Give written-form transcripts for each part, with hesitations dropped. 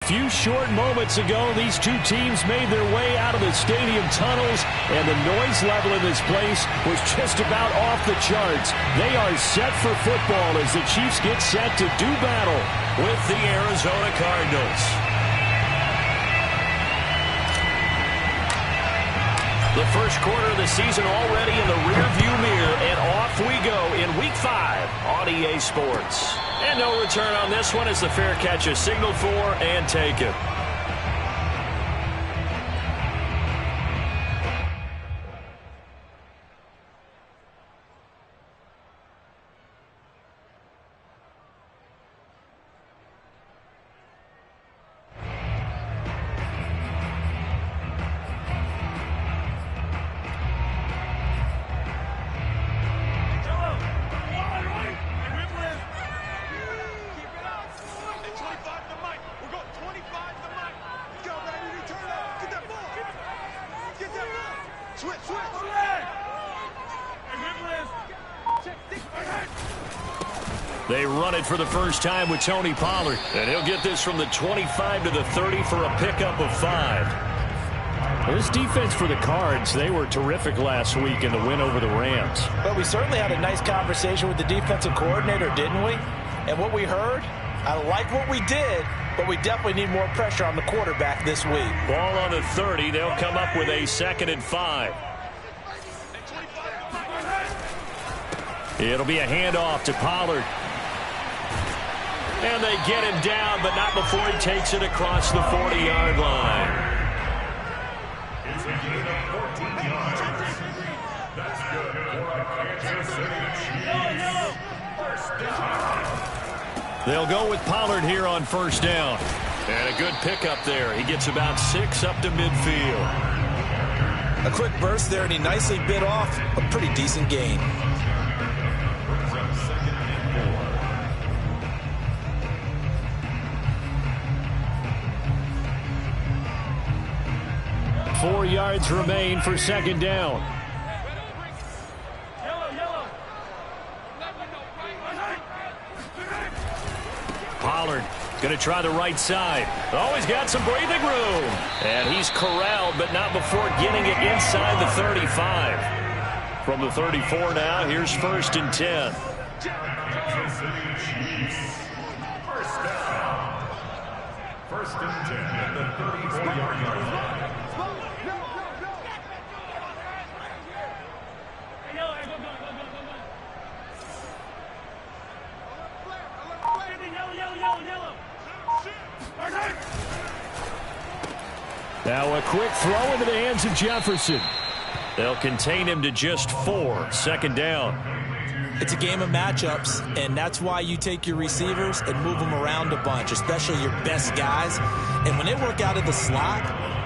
few short moments ago, these two teams made their way out of the stadium tunnels, and the noise level in this place was just about off the charts. They are set for football as the Chiefs get set to do battle with the Arizona Cardinals. The first quarter of the season already in the rearview mirror, and off we go in Week 5 on EA Sports. And no return on this one as the fair catch is signaled for and taken. They run it for the first time with Tony Pollard. And he'll get this from the 25 to the 30 for a pickup of 5. This defense for the Cards, they were terrific last week in the win over the Rams. But we certainly had a nice conversation with the defensive coordinator, didn't we? And what we heard, I like what we did, but we definitely need more pressure on the quarterback this week. Ball on the 30. They'll come up with a 2nd and 5. It'll be a handoff to Pollard. And they get him down, but not before he takes it across the 40-yard line. It's a gain of 14 yards. That's good for a Kansas City Chiefs. First down. They'll go with Pollard here on first down. And a good pickup there. He gets about 6 up to midfield. A quick burst there, and he nicely bit off a pretty decent gain. 4 yards remain for 2nd down. Pollard going to try the right side. Oh, he's got some breathing room. And he's corralled, but not before getting it inside the 35. From the 34 now, here's 1st and 10. Kansas City Chiefs. First down. 1st and 10 at the 34-yard line. Now a quick throw into the hands of Jefferson. They'll contain him to just 4. 2nd down. It's a game of matchups, and that's why you take your receivers and move them around a bunch, especially your best guys. And when they work out of the slot,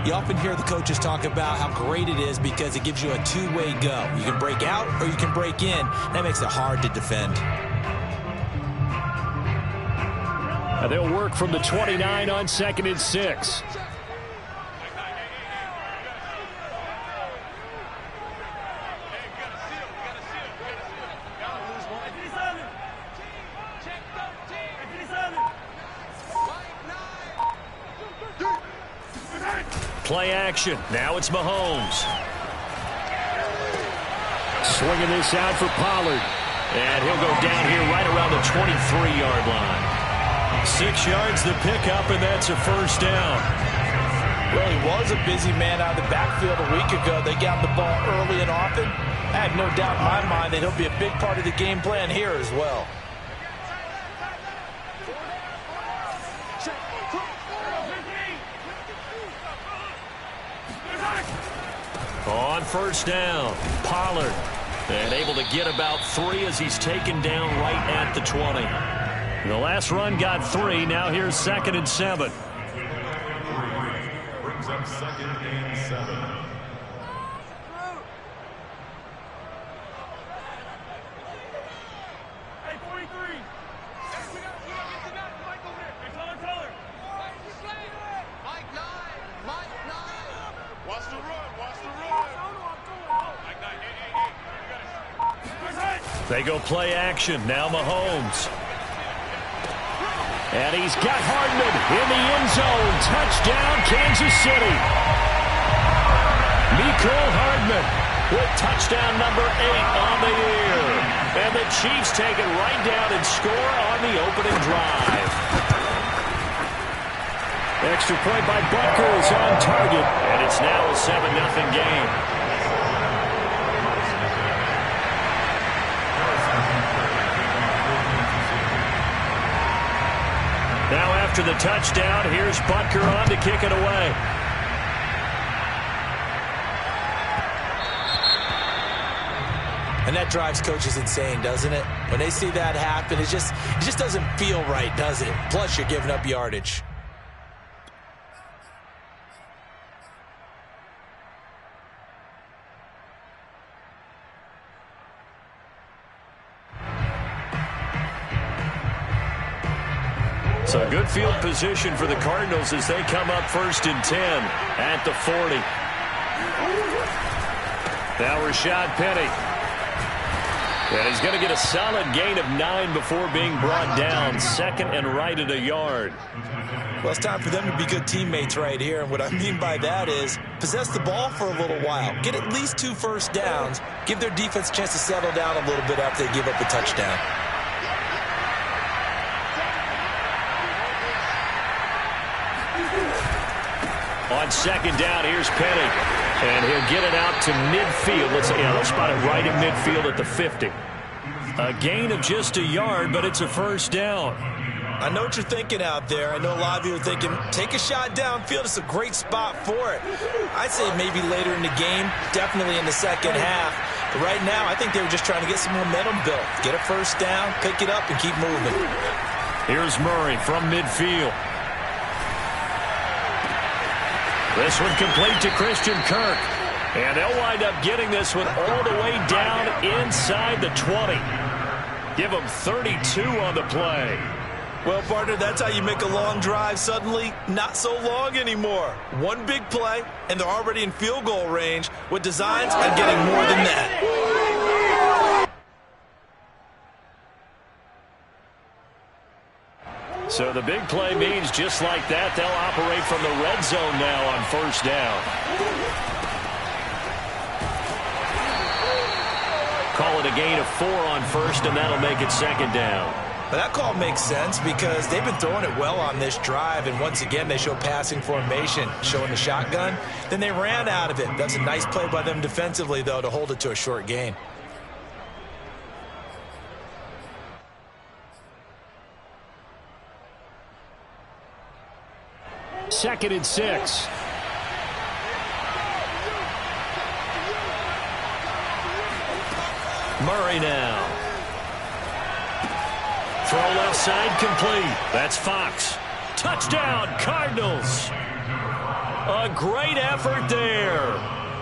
you often hear the coaches talk about how great it is because it gives you a two-way go. You can break out or you can break in. That makes it hard to defend. Now they'll work from the 29 on 2nd and 6. Play action. Now it's Mahomes. Swinging this out for Pollard. And he'll go down here right around the 23-yard line. 6 yards the pickup, and that's a 1st down. Well, he was a busy man out of the backfield a week ago. They got the ball early and often. I have no doubt in my mind that he'll be a big part of the game plan here as well. On 1st down, Pollard. And able to get about 3 as he's taken down right at the 20. The last run got 3. Now here's 2nd and 7. Brings up 2nd and 7. They go play action. Now Mahomes. And he's got Hardman in the end zone Kansas City. Mecole Hardman with touchdown number 8 on the year. And the Chiefs take it right down and score on the opening drive. Extra point by Butker is on target, and it's now a 7-0 game. Now after the touchdown, here's Butker on to kick it away. And that drives coaches insane, doesn't it? When they see that happen, it just doesn't feel right, does it? Plus, you're giving up yardage. So good field position for the Cardinals as they come up 1st and 10 at the 40. Now Rashad Penny. And he's going to get a solid gain of 9 before being brought down. 2nd and right at a yard. Well, it's time for them to be good teammates right here. And what I mean by that is possess the ball for a little while. Get at least 2 first downs. Give their defense a chance to settle down a little bit after they give up the touchdown. On 2nd down, here's Penny. And he'll get it out to midfield. Let's spot it right in midfield at the 50. A gain of just a yard, but it's a first down. I know what you're thinking out there. I know a lot of you are thinking, take a shot downfield. It's a great spot for it. I'd say maybe later in the game, definitely in the second half. But right now, I think they were just trying to get some momentum built. Get a first down, pick it up, and keep moving. Here's Murray from midfield. This one complete to Christian Kirk. And they'll wind up getting this one all the way down inside the 20. Give them 32 on the play. Well, partner, that's how you make a long drive suddenly not so long anymore. One big play, and they're already in field goal range with designs on getting more than that. So the big play means just like that, they'll operate from the red zone now on 1st down. Call it a gain of 4 on 1st, and that'll make it 2nd down. But that call makes sense because they've been throwing it well on this drive, and once again they show passing formation, showing the shotgun. Then they ran out of it. That's a nice play by them defensively, though, to hold it to a short gain. Second and 6. Murray now. Throw left side complete. That's Fox. Touchdown, Cardinals. A great effort there.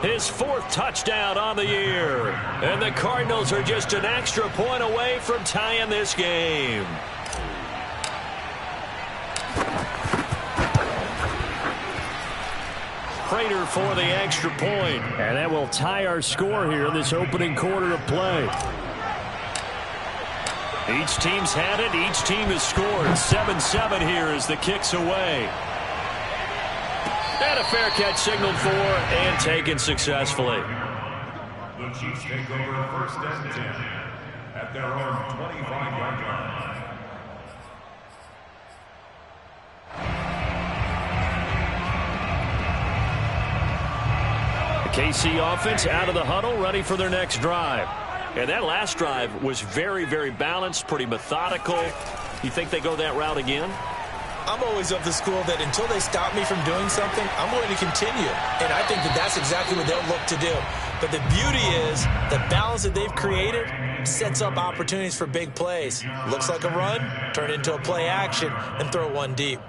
His 4th touchdown on the year. And the Cardinals are just an extra point away from tying this game. Prater for the extra point. And that will tie our score here in this opening quarter of play. Each team's had it. Each team has scored. 7-7 here as the kick's away. And a fair catch signaled for and taken successfully. The Chiefs take over 1st and 10 at their own 25-yard line. KC offense out of the huddle, ready for their next drive. And that last drive was very, very balanced, pretty methodical. You think they go that route again? I'm always of the school that until they stop me from doing something, I'm going to continue. And I think that that's exactly what they'll look to do. But the beauty is the balance that they've created sets up opportunities for big plays. Looks like a run, turn it into a play action, and throw one deep.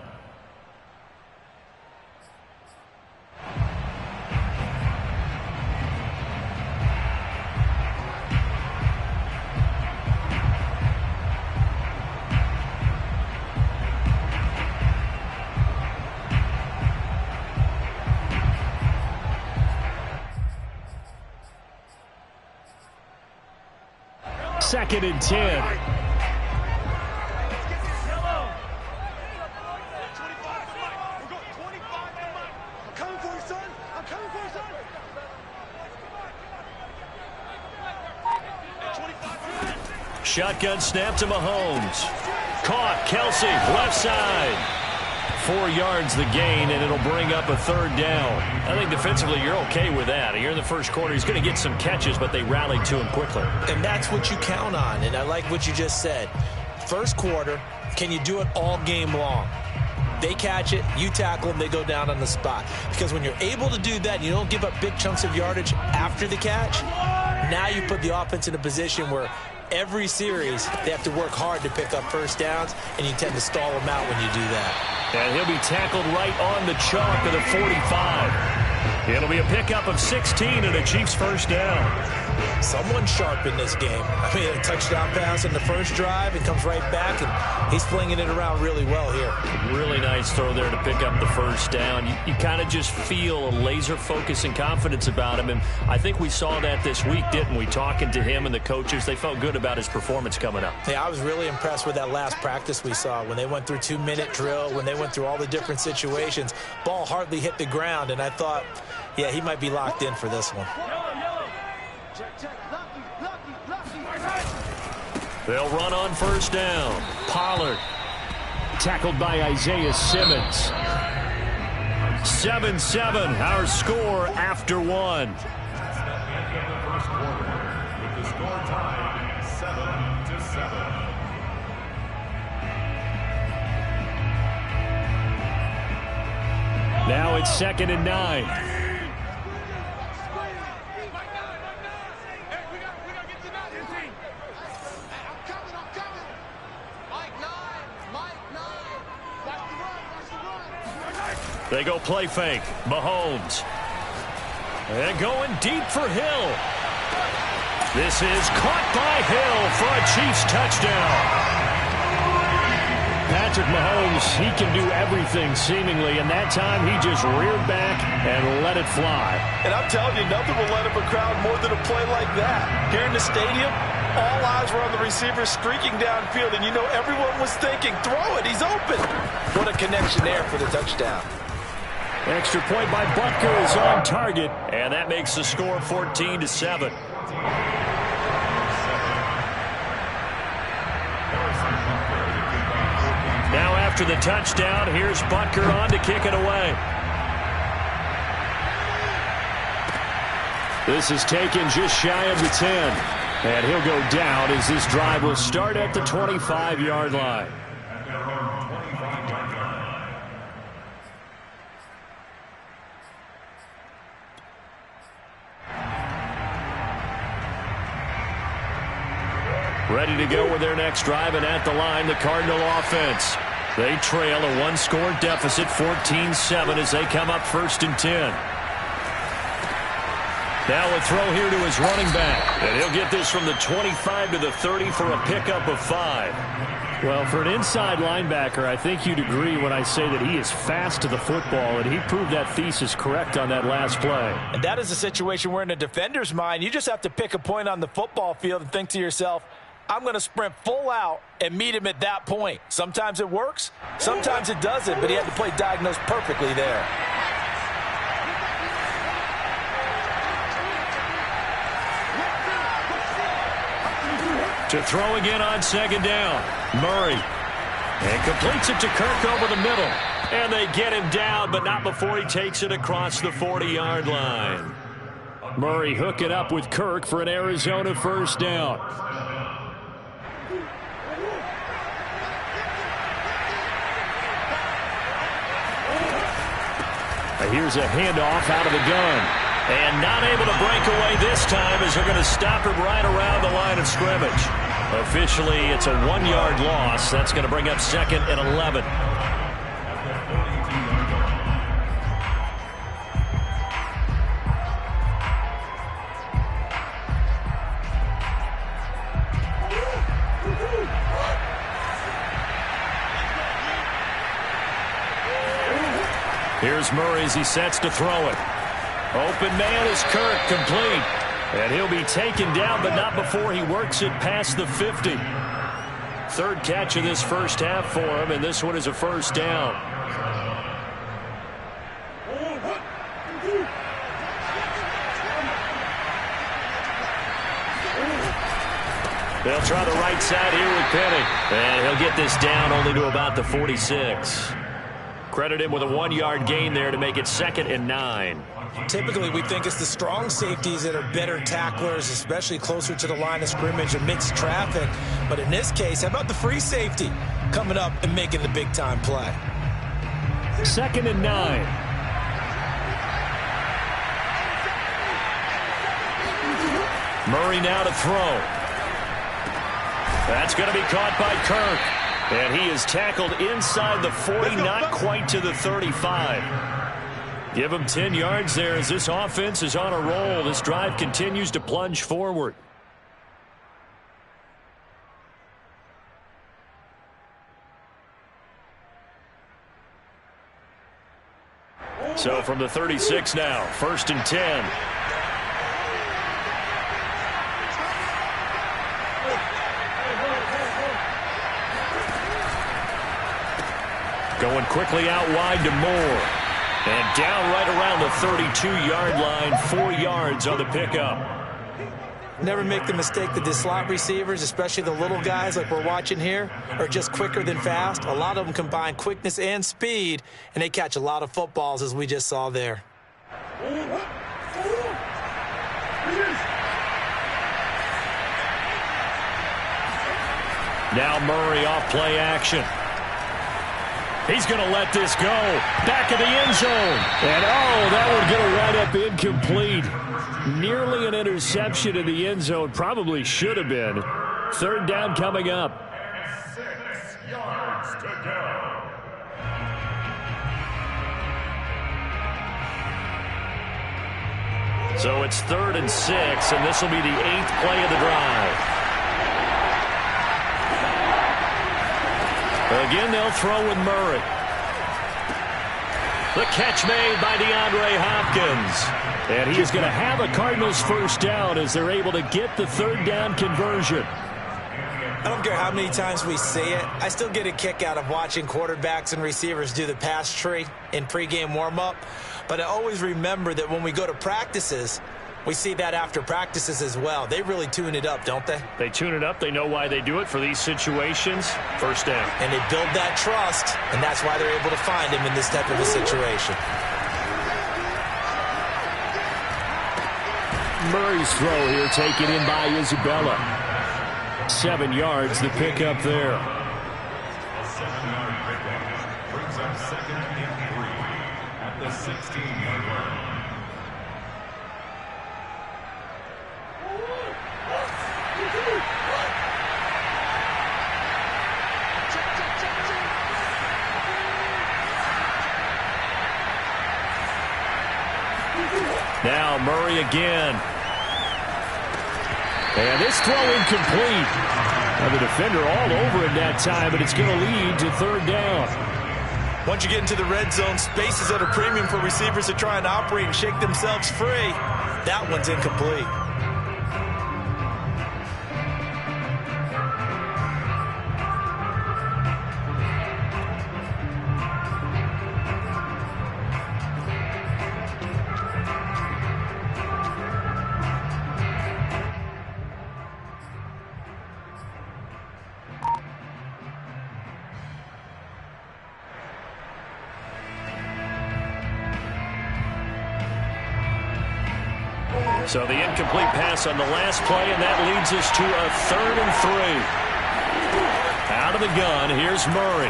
Second and 10. Shotgun snap to Mahomes. Caught. Kelsey, left side. 4 yards the gain, and it'll bring up a third down. I think defensively you're okay with that. Here in the first quarter, he's going to get some catches, but they rallied to him quickly. And that's what you count on, and I like what you just said. First quarter, can you do it all game long? They catch it, you tackle them, they go down on the spot. Because when you're able to do that, you don't give up big chunks of yardage after the catch, now you put the offense in a position where every series they have to work hard to pick up first downs, and you tend to stall them out when you do that. And he'll be tackled right on the chalk of the 45. It'll be a pickup of 16 and a Chiefs first down. Someone's sharp in this game. I mean, a touchdown pass in the first drive, it comes right back, and he's flinging it around really well here. Really nice throw there to pick up the first down. You kind of just feel a laser focus and confidence about him, and I think we saw that this week, didn't we? Talking to him and the coaches, they felt good about his performance coming up. Yeah, I was really impressed with that last practice we saw when they went through 2-minute drill, when they went through all the different situations. Ball hardly hit the ground, and I thought, yeah, he might be locked in for this one. They'll run on first down. Pollard tackled by Isaiah Simmons. 7-7, our score after one. At the end of the first quarter, with the score tied 7-7. Now it's 2nd and 9. They go play fake. Mahomes. And going deep for Hill. This is caught by Hill for a Chiefs touchdown. Patrick Mahomes, he can do everything seemingly, and that time he just reared back and let it fly. And I'm telling you, nothing will let up a crowd more than a play like that. Here in the stadium, all eyes were on the receiver streaking downfield, and you know everyone was thinking, throw it, he's open. What a connection there for the touchdown. Extra point by Butker is on target, and that makes the score 14-7. Now after the touchdown, here's Butker on to kick it away. This is taken just shy of the 10. And he'll go down as this drive will start at the 25-yard line. Ready to go with their next drive, and at the line, the Cardinal offense. They trail a one-score deficit, 14-7, as they come up 1st and 10. Now a throw here to his running back, and he'll get this from the 25 to the 30 for a pickup of 5. Well, for an inside linebacker, I think you'd agree when I say that he is fast to the football, and he proved that thesis correct on that last play. And that is a situation where in a defender's mind, you just have to pick a point on the football field and think to yourself, I'm going to sprint full out and meet him at that point. Sometimes it works, sometimes it doesn't, but he had the play diagnosed perfectly there. To throw again on 2nd down, Murray. And completes it to Kirk over the middle. And they get him down, but not before he takes it across the 40-yard line. Murray hooking up with Kirk for an Arizona first down. Here's a handoff out of the gun. And not able to break away this time as they're going to stop him right around the line of scrimmage. Officially, it's a 1-yard loss. That's going to bring up 2nd and 11. Here's Murray as he sets to throw it. Open man is Kirk, complete. And he'll be taken down, but not before he works it past the 50. 3rd catch of this first half for him, and this one is a first down. They'll try the right side here with Penny. And he'll get this down only to about the 46. Credit him with a 1-yard gain there to make it 2nd and 9. Typically, we think it's the strong safeties that are better tacklers, especially closer to the line of scrimmage and mixed traffic. But in this case, how about the free safety coming up and making the big-time play? 2nd and 9. Murray now to throw. That's going to be caught by Kirk. And he is tackled inside the 40, not quite to the 35. Give him 10 yards there as this offense is on a roll. This drive continues to plunge forward. So from the 36 now, 1st and 10. Going quickly out wide to Moore. And down right around the 32-yard line, 4 yards on the pickup. Never make the mistake that the slot receivers, especially the little guys like we're watching here, are just quicker than fast. A lot of them combine quickness and speed, and they catch a lot of footballs, as we just saw there. Now Murray off play action. He's going to let this go. Back of the end zone. And, that one's going to wind up incomplete. Nearly an interception in the end zone. Probably should have been. 3rd down coming up. 6 yards to go. So it's 3rd and 6, and this will be the 8th play of the drive. Again, they'll throw with Murray. The catch made by DeAndre Hopkins. And he is going to have a Cardinals 1st down as they're able to get the 3rd down conversion. I don't care how many times we see it. I still get a kick out of watching quarterbacks and receivers do the pass tree in pregame warm-up. But I always remember that when we go to practices, we see that after practices as well. They really tune it up, don't they? They tune it up. They know why they do it for these situations. 1st down. And they build that trust, and that's why they're able to find him in this type of a situation. Murray's throw here taken in by Isabella. 7 yards, the pickup there. A 7-yard pickup brings up 2nd and 3 at the 16-yard line. Now Murray again. And this throw incomplete. Now the defender all over it that time, but it's going to lead to 3rd down. Once you get into the red zone, space is at a premium for receivers to try and operate and shake themselves free. That one's incomplete. So the incomplete pass on the last play, and that leads us to a 3rd and 3. Out of the gun, here's Murray.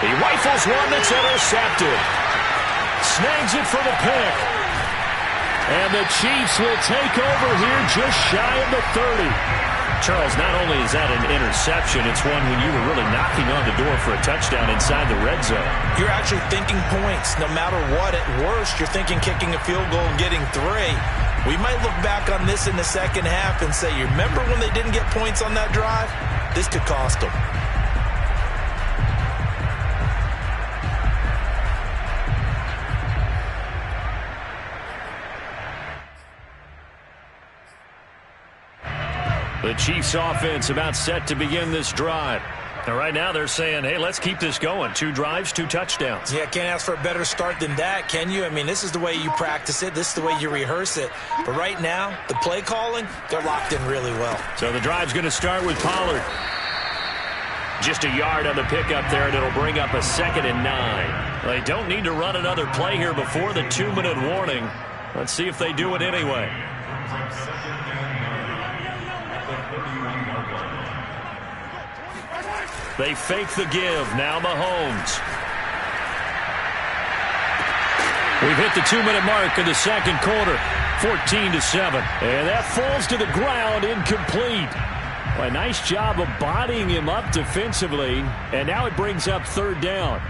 He rifles one that's intercepted. Snags it for the pick. And the Chiefs will take over here just shy of the 30. Charles, not only is that an interception, it's one when you were really knocking on the door for a touchdown inside the red zone. You're actually thinking points. No matter what, at worst, you're thinking kicking a field goal and getting 3. We might look back on this in the second half and say, you remember when they didn't get points on that drive? This could cost them. The Chiefs offense about set to begin this drive. Now, right now they're saying, hey, let's keep this going. 2 drives, 2 touchdowns. Yeah, can't ask for a better start than that, can you? I mean, this is the way you practice it. This is the way you rehearse it. But right now, the play calling, they're locked in really well. So the drive's going to start with Pollard. Just a yard on the pickup there, and it'll bring up a 2nd and 9. They don't need to run another play here before the 2-minute warning. Let's see if they do it anyway. They fake the give. Now Mahomes. We've hit the 2-minute mark in the second quarter. 14-7. And that falls to the ground, incomplete. Well, a nice job of bodying him up defensively. And now it brings up 3rd down.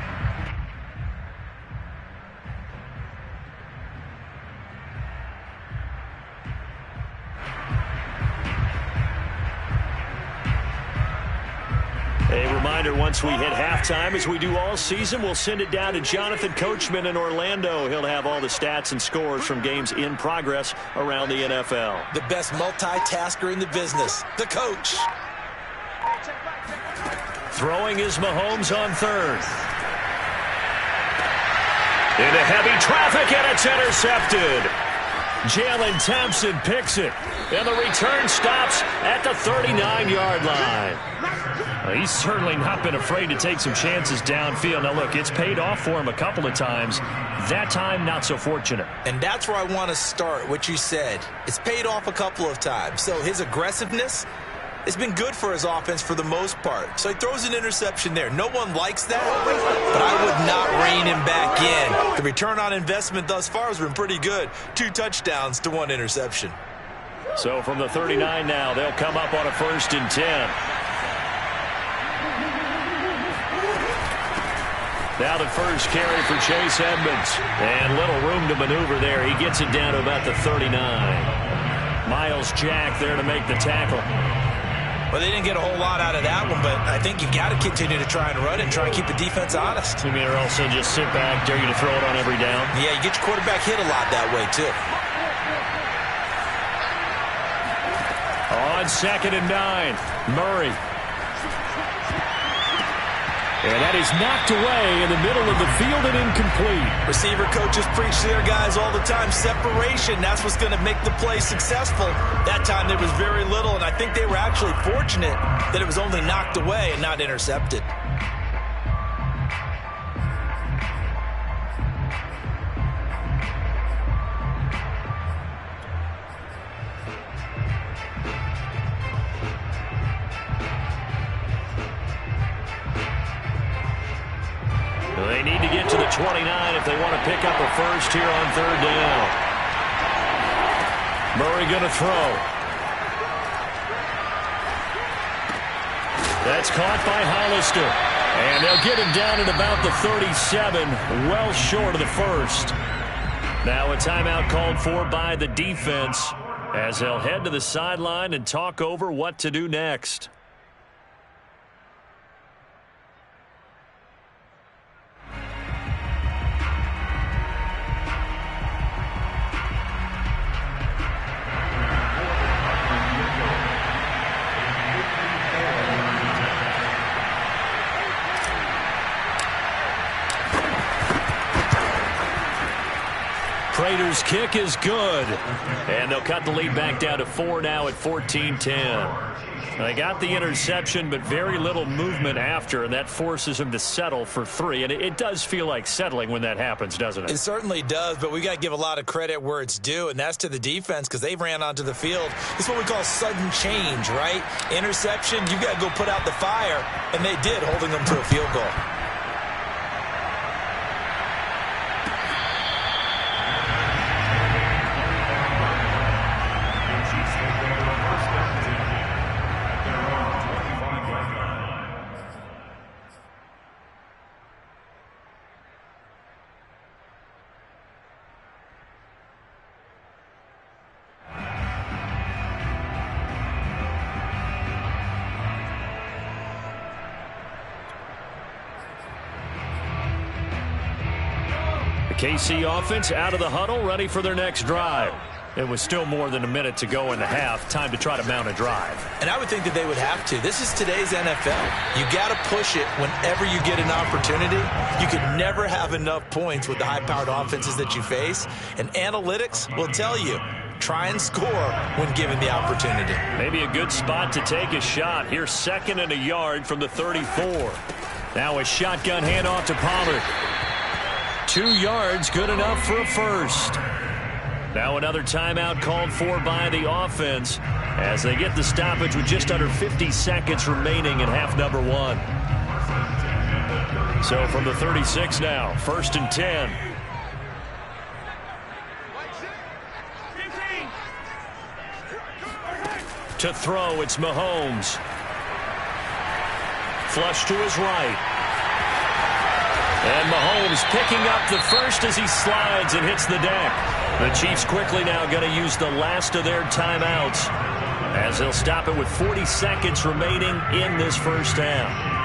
A reminder, once we hit halftime, as we do all season, we'll send it down to Jonathan Coachman in Orlando. He'll have all the stats and scores from games in progress around the NFL. The best multitasker in the business, the coach. Throwing is Mahomes on 3rd. Into heavy traffic, and it's intercepted. Jalen Thompson picks it, and the return stops at the 39-yard line. He's certainly not been afraid to take some chances downfield. Now, look, it's paid off for him a couple of times. That time, not so fortunate. And that's where I want to start, what you said. It's paid off a couple of times. So his aggressiveness has been good for his offense for the most part. So he throws an interception there. No one likes that, but I would not rein him back in. The return on investment thus far has been pretty good. 2 touchdowns to 1 interception. So from the 39 now, they'll come up on a 1st and 10. Now the first carry for Chase Edmonds. And little room to maneuver there. He gets it down to about the 39. Miles Jack there to make the tackle. Well, they didn't get a whole lot out of that one, but I think you've got to continue to try and run it and try and keep the defense honest. You mean, or also just sit back, dare you to throw it on every down? Yeah, you get your quarterback hit a lot that way, too. On 2nd and 9, Murray. And that is knocked away in the middle of the field and incomplete. Receiver coaches preach to their guys all the time. Separation, that's what's going to make the play successful. That time there was very little, and I think they were actually fortunate that it was only knocked away and not intercepted. They need to get to the 29 if they want to pick up a first here on 3rd down. Murray going to throw. That's caught by Hollister. And they'll get him down at about the 37, well short of the first. Now a timeout called for by the defense as they'll head to the sideline and talk over what to do next. Prater's kick is good. And they'll cut the lead back down to 4 now at 14-10. They got the interception, but very little movement after, and that forces them to settle for 3. And it does feel like settling when that happens, doesn't it? It certainly does, but we got to give a lot of credit where it's due, and that's to the defense because they ran onto the field. This is what we call sudden change, right? Interception, you got to go put out the fire, and they did, holding them to a field goal. KC offense out of the huddle, ready for their next drive. It was still more than a minute to go in the half. Time to try to mount a drive. And I would think that they would have to. This is today's NFL. You got to push it whenever you get an opportunity. You could never have enough points with the high-powered offenses that you face. And analytics will tell you, try and score when given the opportunity. Maybe a good spot to take a shot. Here's 2nd and a yard from the 34. Now a shotgun handoff to Pollard. 2 yards, good enough for a first. Now another timeout called for by the offense as they get the stoppage with just under 50 seconds remaining in half number 1. So from the 36 now, 1st and 10. To throw, it's Mahomes. Flush to his right. And Mahomes picking up the first as he slides and hits the deck. The Chiefs quickly now going to use the last of their timeouts as they'll stop it with 40 seconds remaining in this first half.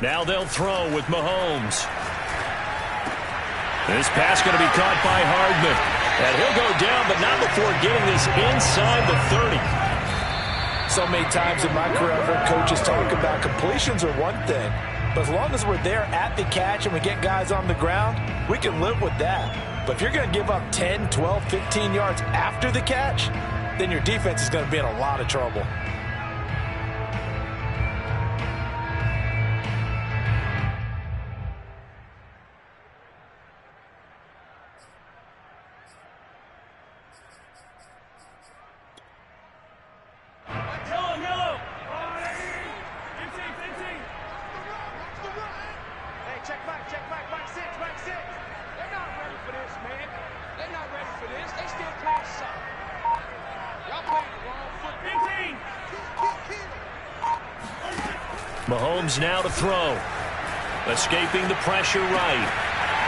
Now they'll throw with Mahomes. This pass going to be caught by Hardman. And he'll go down, but not before getting this inside the 30. So many times in my career, I've heard coaches talk about completions are one thing. But as long as we're there at the catch and we get guys on the ground, we can live with that. But if you're going to give up 10, 12, 15 yards after the catch, then your defense is going to be in a lot of trouble. Mahomes now to throw. Escaping the pressure right.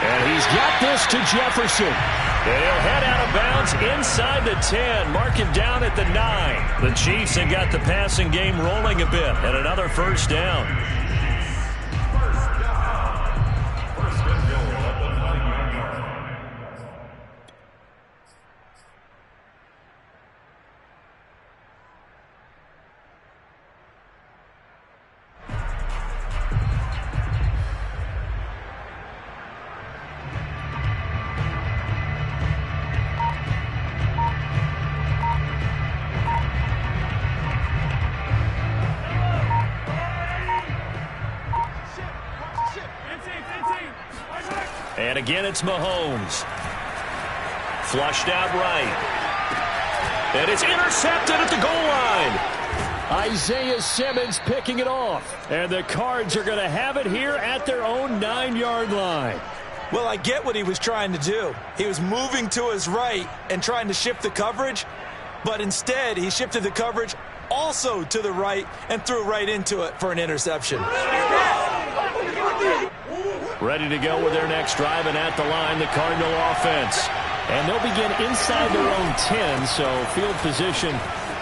And he's got this to Jefferson. And he'll head out of bounds inside the 10. Mark him down at the 9. The Chiefs have got the passing game rolling a bit. And another first down. And again, it's Mahomes. Flushed out right. And it's intercepted at the goal line. Isaiah Simmons picking it off. And the Cards are going to have it here at their own 9-yard line. Well, I get what he was trying to do. He was moving to his right and trying to shift the coverage. But instead, he shifted the coverage also to the right and threw right into it for an interception. Ready to go with their next drive, and at the line, the Cardinal offense. And they'll begin inside their own 10, so field position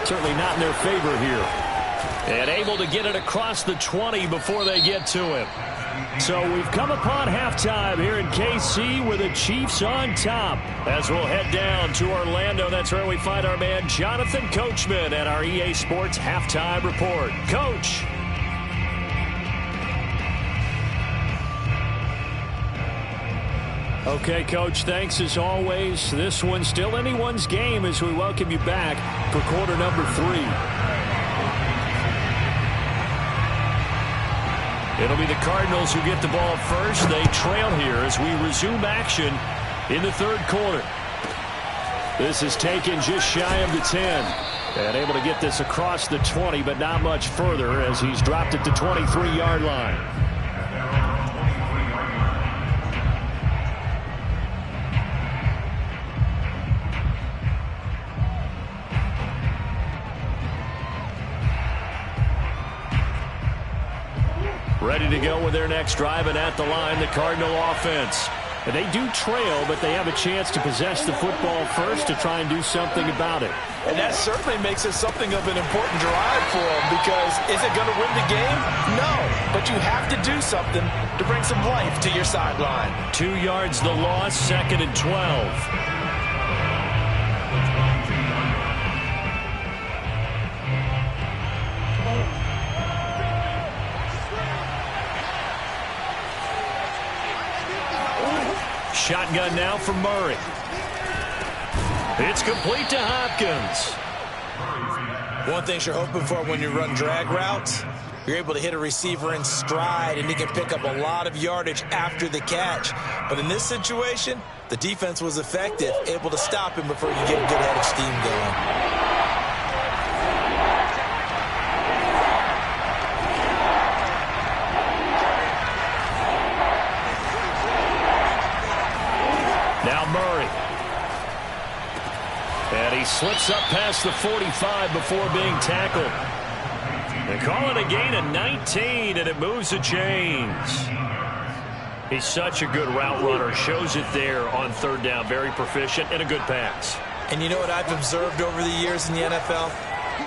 certainly not in their favor here. And able to get it across the 20 before they get to him. So we've come upon halftime here in KC with the Chiefs on top. As we'll head down to Orlando, that's where we find our man Jonathan Coachman at our EA Sports Halftime Report. Coach. Okay, Coach, thanks as always. This one's still anyone's game as we welcome you back for quarter number 3. It'll be the Cardinals who get the ball first. They trail here as we resume action in the third quarter. This is taken just shy of the 10. And able to get this across the 20, but not much further as he's dropped at the 23-yard line. ready to go with their next drive, and at the line, the Cardinal offense. And they do trail, but they have a chance to possess the football first to try and do something about it. And that certainly makes it something of an important drive for them, because is it going to win the game? No, but you have to do something to bring some life to your sideline. 2 yards the loss, 2nd and 12. Shotgun now for Murray. It's complete to Hopkins. One thing you're hoping for when you run drag routes, you're able to hit a receiver in stride, and he can pick up a lot of yardage after the catch. But in this situation, the defense was effective, able to stop him before you get a good head of steam going. And he slips up past the 45 before being tackled. They call it a gain of 19, and it moves the chains. He's such a good route runner. Shows it there on 3rd down. Very proficient and a good pass. And you know what I've observed over the years in the NFL?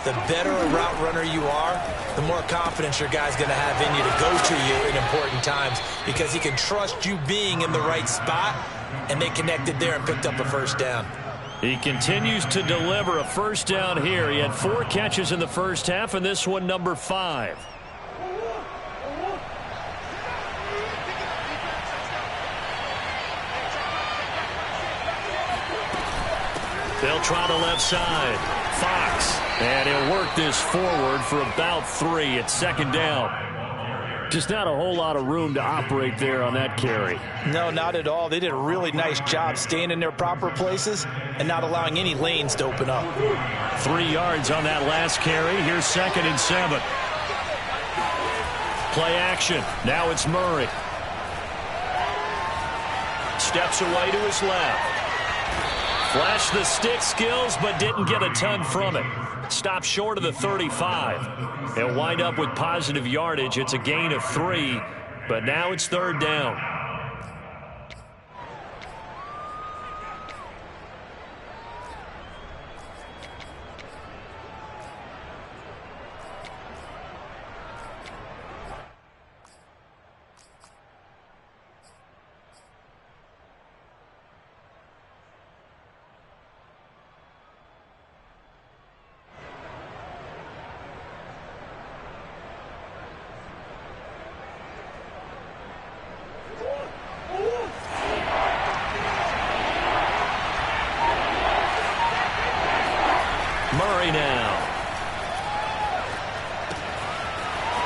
The better a route runner you are, the more confidence your guy's going to have in you to go to you in important times, because he can trust you being in the right spot, and they connected there and picked up a 1st down. He continues to deliver a 1st down here. He had 4 catches in the first half, and this one number 5. They'll try the left side. Fox. And he'll work this forward for about 3 at 2nd down. Just not a whole lot of room to operate there on that carry. No, not at all. They did a really nice job staying in their proper places and not allowing any lanes to open up. 3 yards on that last carry. Here's 2nd and 7. Play action. Now it's Murray. Steps away to his left. Flashed the stick skills, but didn't get a ton from it. Stopped short of the 35. They'll wind up with positive yardage. It's a gain of 3, but now it's 3rd down. Murray now.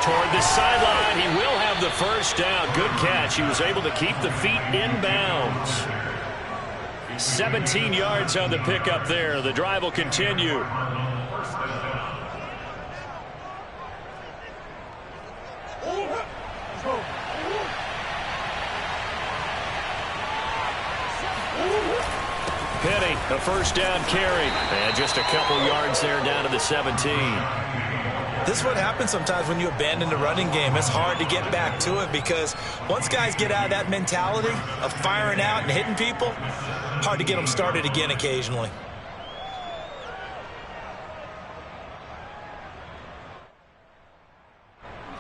Toward the sideline. He will have the 1st down. Good catch. He was able to keep the feet in bounds. 17 yards on the pickup there. The drive will continue. Penny, a 1st down carry. And just a couple yards there down to the 17. This is what happens sometimes when you abandon the running game. It's hard to get back to it, because once guys get out of that mentality of firing out and hitting people, hard to get them started again occasionally.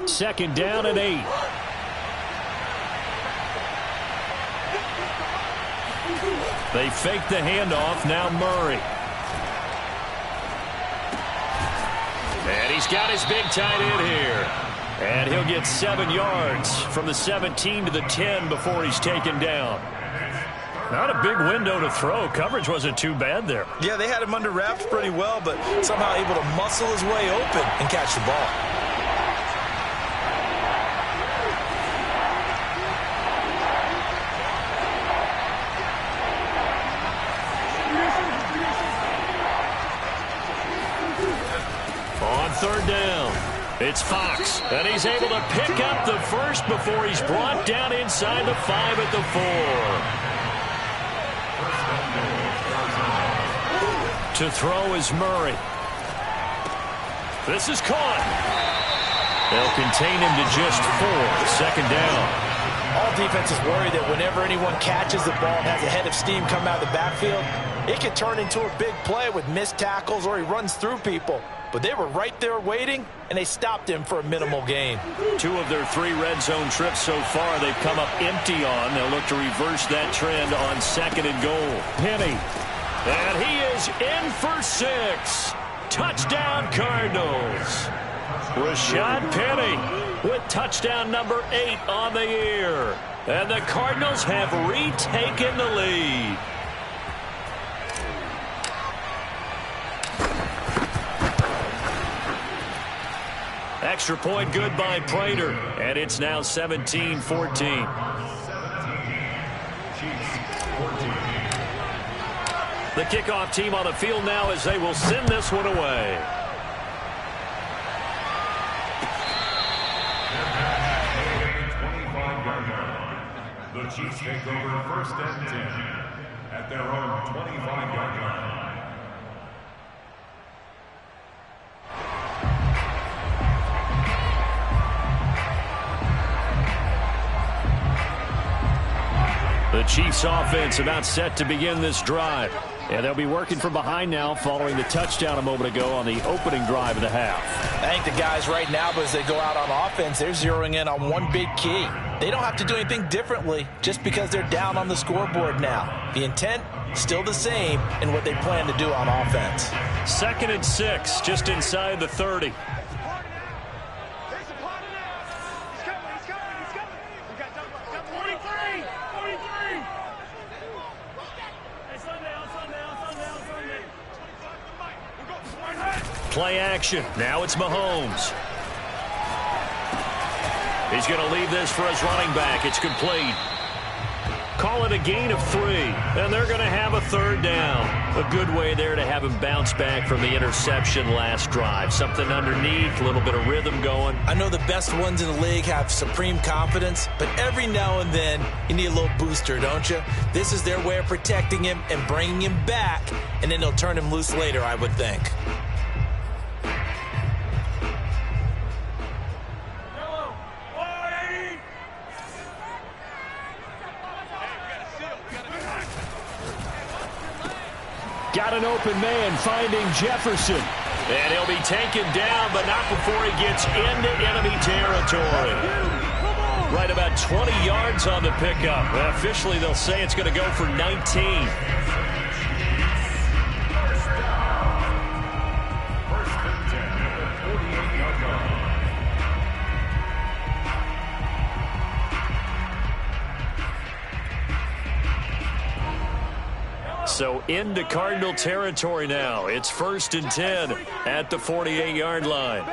Second down and 8. They fake the handoff. Now Murray. And he's got his big tight end here. And he'll get 7 yards from the 17 to the 10 before he's taken down. Not a big window to throw. Coverage wasn't too bad there. Yeah, they had him under wraps pretty well, but somehow able to muscle his way open and catch the ball. On 3rd down, it's Fox, and he's able to pick up the 1st before he's brought down inside the 5 at the 4. To throw is Murray. This is caught. They'll contain him to just 4. Second down. All defenses worry that whenever anyone catches the ball and has a head of steam come out of the backfield, it can turn into a big play with missed tackles or he runs through people. But they were right there waiting, and they stopped him for a minimal gain. 2 of their 3 red zone trips so far they've come up empty on. They'll look to reverse that trend on second and goal. Penny. And he is in for 6. Touchdown Cardinals. Rashad Penny with touchdown number 8 on the year. And the Cardinals have retaken the lead. Extra point good by Prater. And it's now 17-14. The kickoff team on the field now as they will send this one away. The Chiefs take over first and 10 at their own 25-yard line. The Chiefs offense about set to begin this drive. And they'll be working from behind now following the touchdown a moment ago on the opening drive of the half. I think the guys right now, as they go out on offense, they're zeroing in on one big key. They don't have to do anything differently just because they're down on the scoreboard now. The intent, still the same in what they plan to do on offense. 2nd and 6, just inside the 30. Play action. Now it's Mahomes. He's going to leave this for his running back. It's complete. Call it a gain of 3. And they're going to have a 3rd down. A good way there to have him bounce back from the interception last drive. Something underneath, a little bit of rhythm going. I know the best ones in the league have supreme confidence, but every now and then you need a little booster, don't you? This is their way of protecting him and bringing him back, and then they'll turn him loose later, I would think. Got an open man finding Jefferson. And he'll be taken down, but not before he gets into enemy territory. Right about 20 yards on the pickup. Well, officially, they'll say it's going to go for 19. So into Cardinal territory now. It's 1st and 10 at the 48-yard line.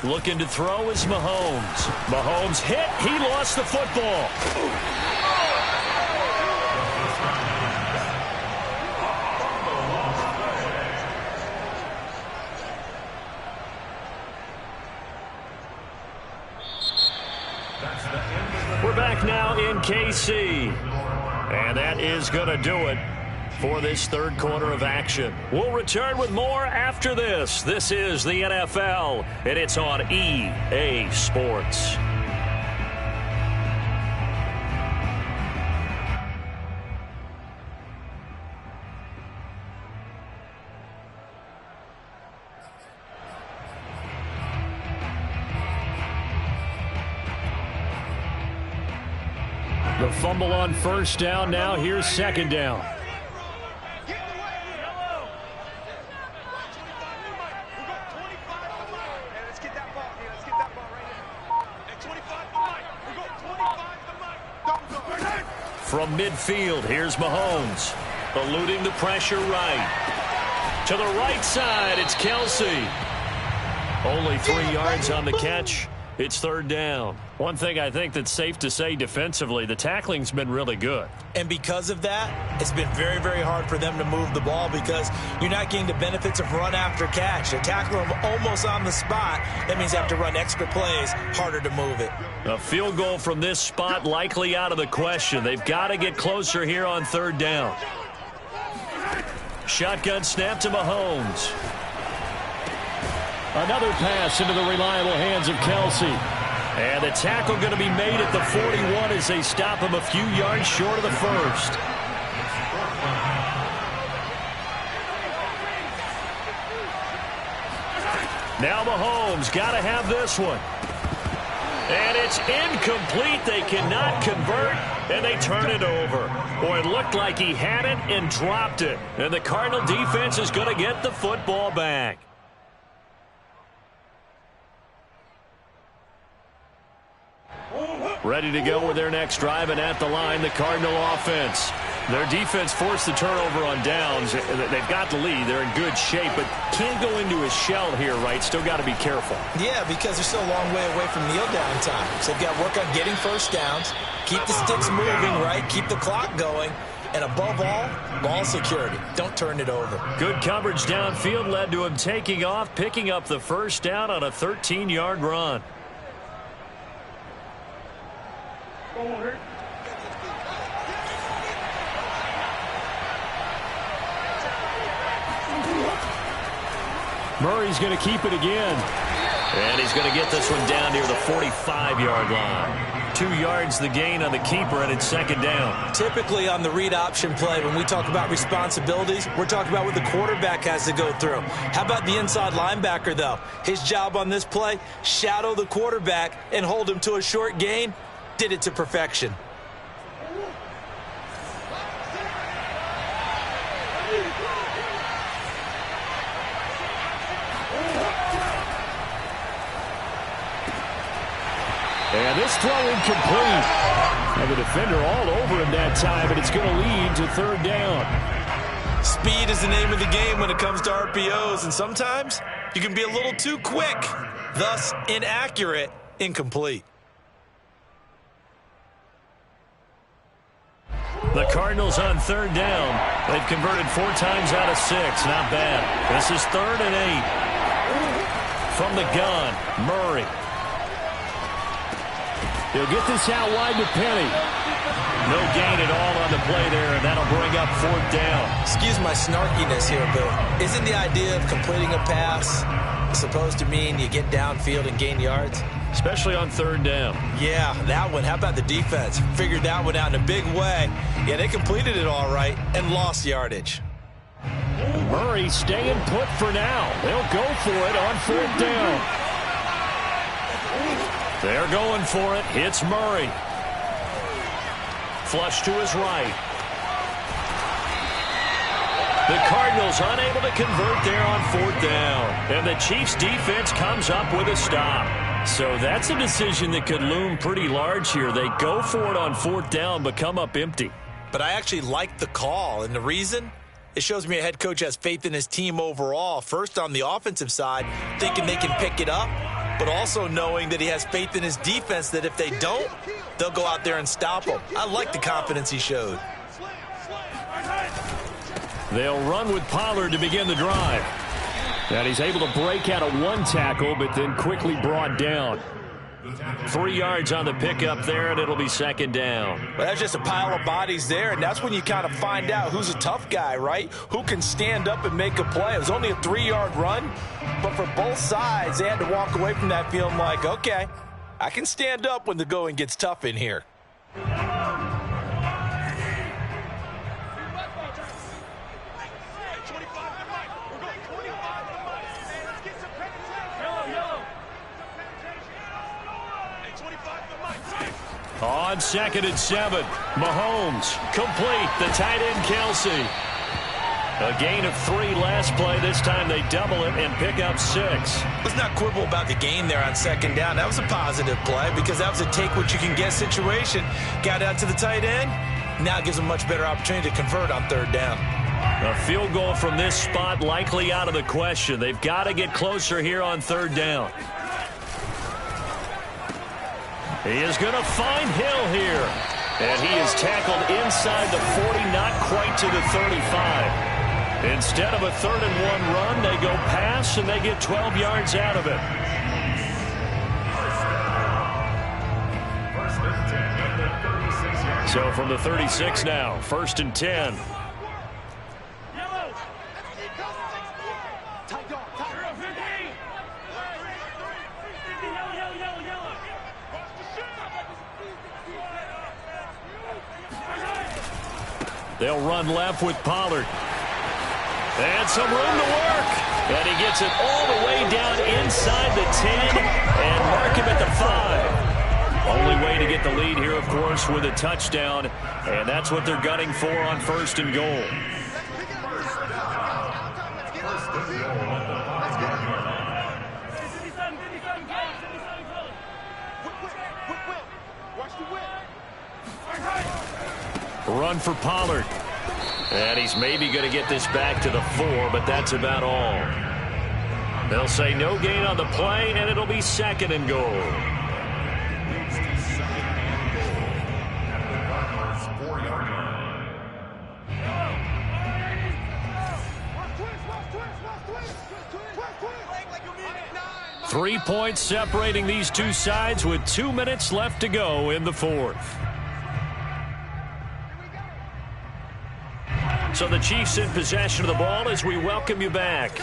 Looking to throw is Mahomes. Mahomes hit. He lost the football. We're back now in KC. And that is going to do it for this 3rd quarter of action. We'll return with more after this. This is the NFL, and it's on EA Sports. The fumble on 1st down. Now here's 2nd down. From midfield, here's Mahomes. Eluding the pressure right. To the right side, it's Kelsey. Only 3 yards on the catch. It's third down. One thing I think that's safe to say defensively, the tackling's been really good. And because of that, it's been very, very hard for them to move the ball because you're not getting the benefits of run after catch. They tackle them almost on the spot. That means you have to run extra plays, harder to move it. A field goal from this spot likely out of the question. They've got to get closer here on third down. Shotgun snap to Mahomes. Another pass into the reliable hands of Kelsey. And the tackle going to be made at the 41 as they stop him a few yards short of the first. Now Mahomes got to have this one. And it's incomplete. They cannot convert, and they turn it over. Boy, it looked like he had it and dropped it. And the Cardinal defense is going to get the football back. Ready to go with their next drive, and at the line, the Cardinal offense. Their defense forced the turnover on downs. They've got the lead. They're in good shape, but can't go into a shell here, right? Still got to be careful. Yeah, because they're still a long way away from kneel down time. So they've got to work on getting first downs, keep the sticks moving, right? Keep the clock going. And above all, ball security. Don't turn it over. Good coverage downfield led to him taking off, picking up the first down on a 13-yard run. Murray's going to keep it again. And he's going to get this one down near the 45-yard line. 2 yards the gain on the keeper, and it's second down. Typically on the read option play, when we talk about responsibilities, we're talking about what the quarterback has to go through. How about the inside linebacker, though? His job on this play, shadow the quarterback and hold him to a short gain. Did it to perfection. And this throw incomplete. And the defender all over him that time, but it's going to lead to third down. Speed is the name of the game when it comes to RPOs, and sometimes you can be a little too quick, thus inaccurate, incomplete. The Cardinals on third down. They've converted 4 times out of 6. Not bad. This is 3rd and 8. From the gun, Murray. He'll get this out wide to Penny. No gain at all on the play there, and that'll bring up 4th down. Excuse my snarkiness here, but isn't the idea of completing a pass supposed to mean you get downfield and gain yards? Especially on third down. Yeah, that one. How about the defense? Figured that one out in a big way. Yeah, they completed it all right and lost yardage. Murray staying put for now. They'll go for it on 4th down. They're going for it. It's Murray. Flush to his right. The Cardinals unable to convert there on 4th down. And the Chiefs defense comes up with a stop. So that's a decision that could loom pretty large here. They go for it on 4th down, but come up empty. But I actually like the call, and the reason? It shows me a head coach has faith in his team overall. First on the offensive side, thinking they can pick it up, but also knowing that he has faith in his defense that if they don't, they'll go out there and stop them. I like the confidence he showed. They'll run with Pollard to begin the drive. And he's able to break out of 1 tackle, but then quickly brought down. 3 yards on the pickup there, and it'll be 2nd down. Well, that's just a pile of bodies there, and that's when you kind of find out who's a tough guy, right? Who can stand up and make a play. It was only a 3-yard run, but for both sides, they had to walk away from that feeling like, okay, I can stand up when the going gets tough in here. On 2nd and 7, Mahomes complete. The tight end, Kelsey. A gain of 3 last play. This time they double it and pick up 6. Let's not quibble about the gain there on 2nd down. That was a positive play because that was a take-what-you-can-get situation. Got out to the tight end. Now it gives them a much better opportunity to convert on 3rd down. A field goal from this spot likely out of the question. They've got to get closer here on 3rd down. He is going to find Hill here. And he is tackled inside the 40, not quite to the 35. Instead of a 3rd-and-1 run, they go pass, and they get 12 yards out of it. So from the 36 now, 1st and 10. They'll run left with Pollard. And some room to work. And he gets it all the way down inside the 10 and mark him at the 5. Only way to get the lead here, of course, with a touchdown. And that's what they're gunning for on 1st and goal. Run for Pollard. And he's maybe going to get this back to the 4, but that's about all. They'll say no gain on the play, and it'll be 2nd and goal. Three points separating these two sides with 2 minutes left to go in the 4th. So the Chiefs in possession of the ball as we welcome you back.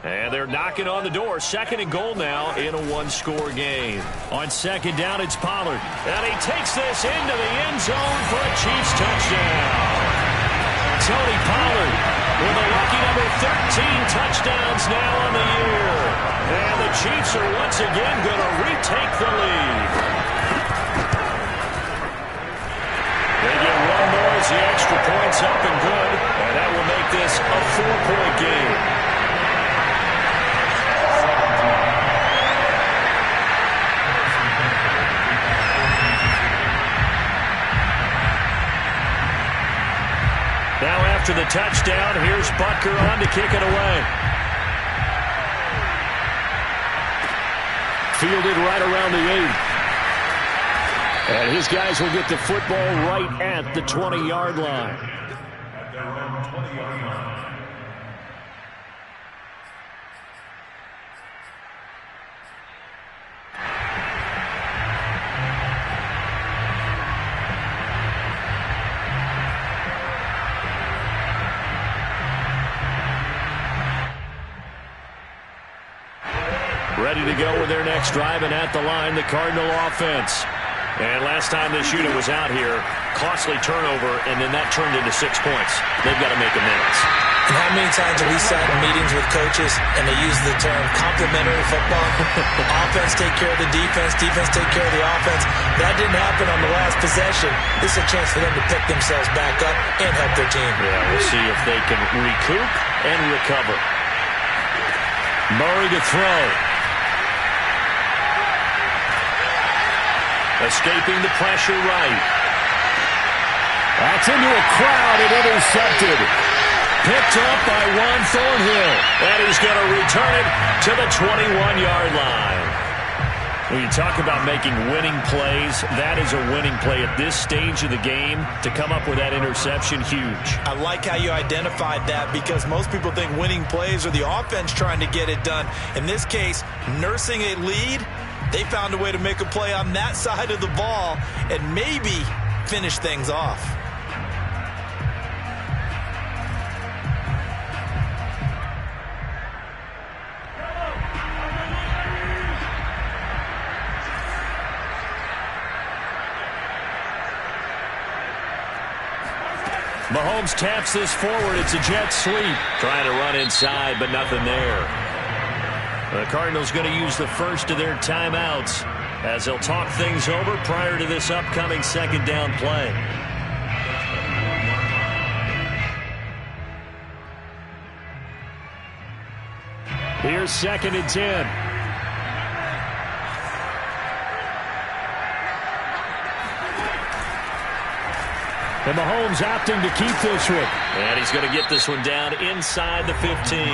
And they're knocking on the door. 2nd and goal now in a one-score game. On 2nd down, it's Pollard. And he takes this into the end zone for a Chiefs touchdown. Tony Pollard with a lucky number 13 touchdowns now on the year. And the Chiefs are once again going to retake the lead. They get one more as the extra point's up and good. And that will make this a 4-point game. Now after the touchdown, here's Butker on to kick it away. Fielded right around the 8. And his guys will get the football right at the 20-yard line. At their own 20-yard line. Ready to go with their next drive, and at the line, the Cardinal offense. And last time this unit was out here, costly turnover, and then that turned into 6 points. They've got to make amends. And how many times have we sat in meetings with coaches and they use the term complementary football? Offense take care of the defense, defense take care of the offense. That didn't happen on the last possession. This is a chance for them to pick themselves back up and help their team. Yeah, we'll see if they can recoup and recover. Murray to throw. Escaping the pressure right. That's into a crowd and intercepted. Picked up by Juan Thornhill. And he's going to return it to the 21-yard line. When you talk about making winning plays, that is a winning play at this stage of the game. To come up with that interception, huge. I like how you identified that because most people think winning plays are the offense trying to get it done. In this case, nursing a lead, they found a way to make a play on that side of the ball and maybe finish things off. Mahomes taps this forward. It's a jet sweep. Trying to run inside, but nothing there. The Cardinals going to use the first of their timeouts as they'll talk things over prior to this upcoming second down play. Here's 2nd and 10. And Mahomes opting to keep this one. And he's going to get this one down inside the 15.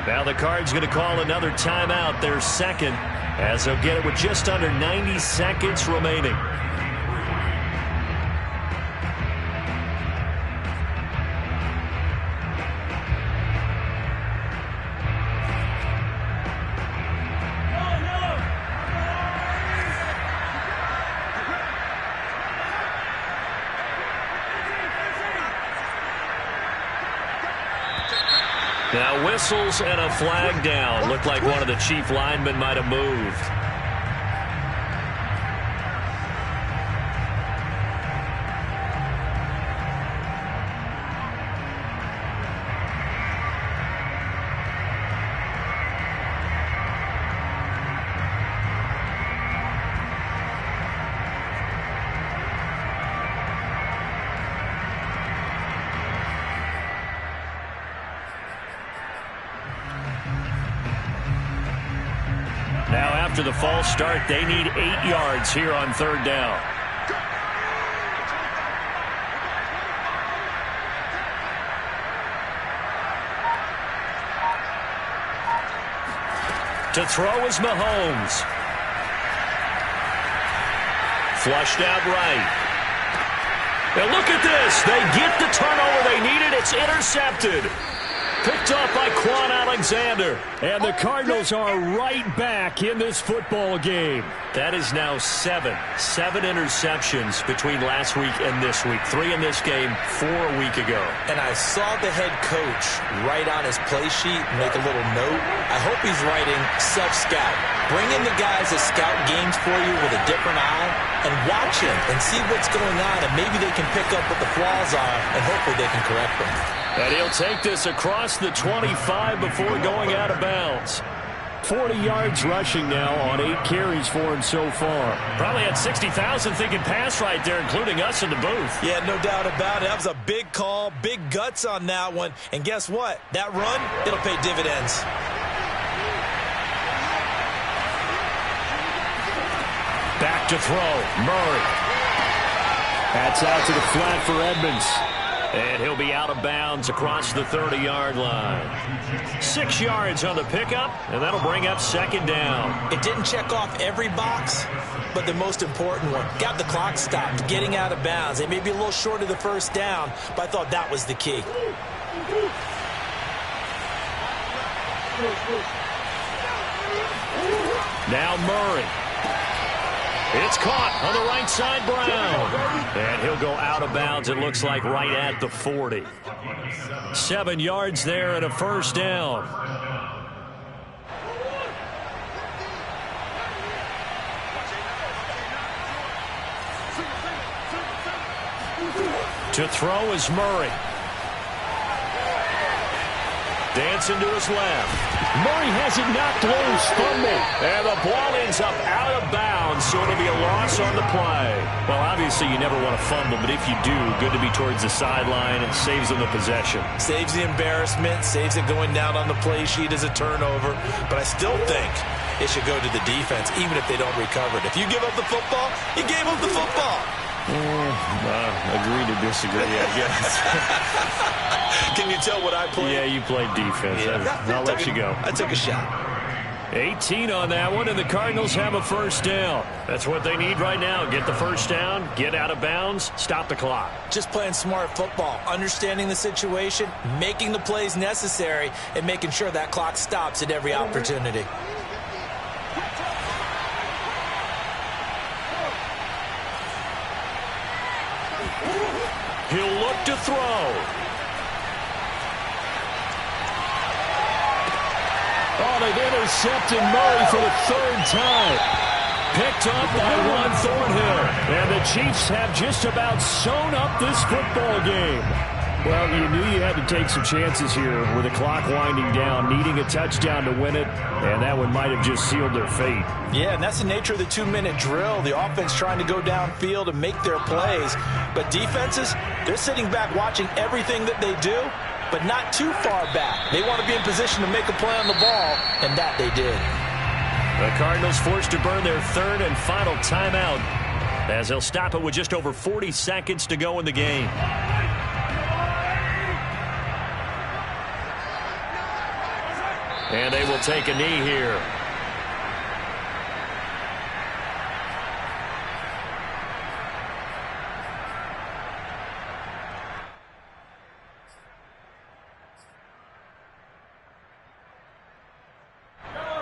Now the Cards going to call another timeout, their second. as they'll get it with just under 90 seconds remaining. Now whistles and a flag down. Looked like one of the Chief linemen might have moved. Now after the false start, they need 8 yards here on third down. To throw is Mahomes. Flushed out right. Now look at this. They get the turnover they needed. It's intercepted. Picked up by Quan Alexander. And the Cardinals are right back in this football game. That is now 7 interceptions between last week and this week. 3 in this game, 4 a week ago. And I saw the head coach write on his play sheet, make a little note. I hope he's writing self-scout. Bring in the guys that scout games for you with a different eye and watch him and see what's going on, and maybe they can pick up what the flaws are, and hopefully they can correct them. And he'll take this across the 25 before going out of bounds. 40 yards rushing now on 8 carries for him so far. Probably had 60,000 thinking pass right there, including us in the booth. Yeah, no doubt about it. That was a big call, big guts on that one. And guess what? That run, it'll pay dividends. Back to throw. Murray. That's out to the flat for Edmonds. And he'll be out of bounds across the 30-yard line. 6 yards on the pickup, and that'll bring up second down. It didn't check off every box, but the most important one. Got the clock stopped, getting out of bounds. They may be a little short of the first down, but I thought that was the key. Now Murray. It's caught on the right side, Brown. And he'll go out of bounds, it looks like, right at the 40. 7 yards there and a first down. To throw is Murray. Dancing to his left. Murray has it knocked loose. Fumble. And the ball ends up out of bounds, so it'll be a loss on the play. Well, obviously you never want to fumble, but if you do, good to be towards the sideline. It saves them the possession. Saves the embarrassment, saves it going down on the play sheet as a turnover. But I still think it should go to the defense, even if they don't recover it. If you give up the football, you gave up the football. Agree to disagree, I guess. Can you tell what I played? Yeah, you played defense. Yeah. I'll let you go. I took a shot. 18 on that one, and the Cardinals have a first down. That's what they need right now. Get the first down, get out of bounds, stop the clock. Just playing smart football, understanding the situation, making the plays necessary, and making sure that clock stops at every opportunity. He'll look to throw. Oh, they've intercepted Murray for the 3rd time. Picked up by Juan Thornhill. And the Chiefs have just about sewn up this football game. Well, you knew you had to take some chances here with the clock winding down, needing a touchdown to win it, and that one might have just sealed their fate. Yeah, and that's the nature of the 2-minute drill. The offense trying to go downfield and make their plays. But defenses, they're sitting back watching everything that they do, but not too far back. They want to be in position to make a play on the ball, and that they did. The Cardinals forced to burn their 3rd and final timeout as they'll stop it with just over 40 seconds to go in the game. And they will take a knee here.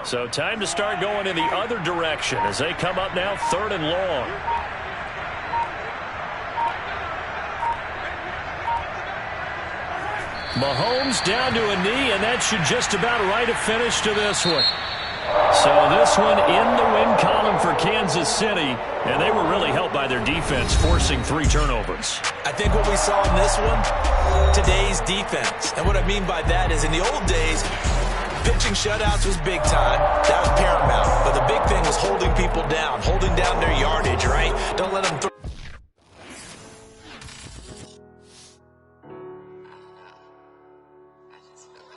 So time to start going in the other direction as they come up now 3rd and long. Mahomes down to a knee, and that should just about write a finish to this one. So this one in the win column for Kansas City, and they were really helped by their defense forcing 3 turnovers. I think what we saw in this one, today's defense. And what I mean by that is in the old days, pitching shutouts was big time. That was paramount. But the big thing was holding people down, holding down their yardage, right? Don't let them throw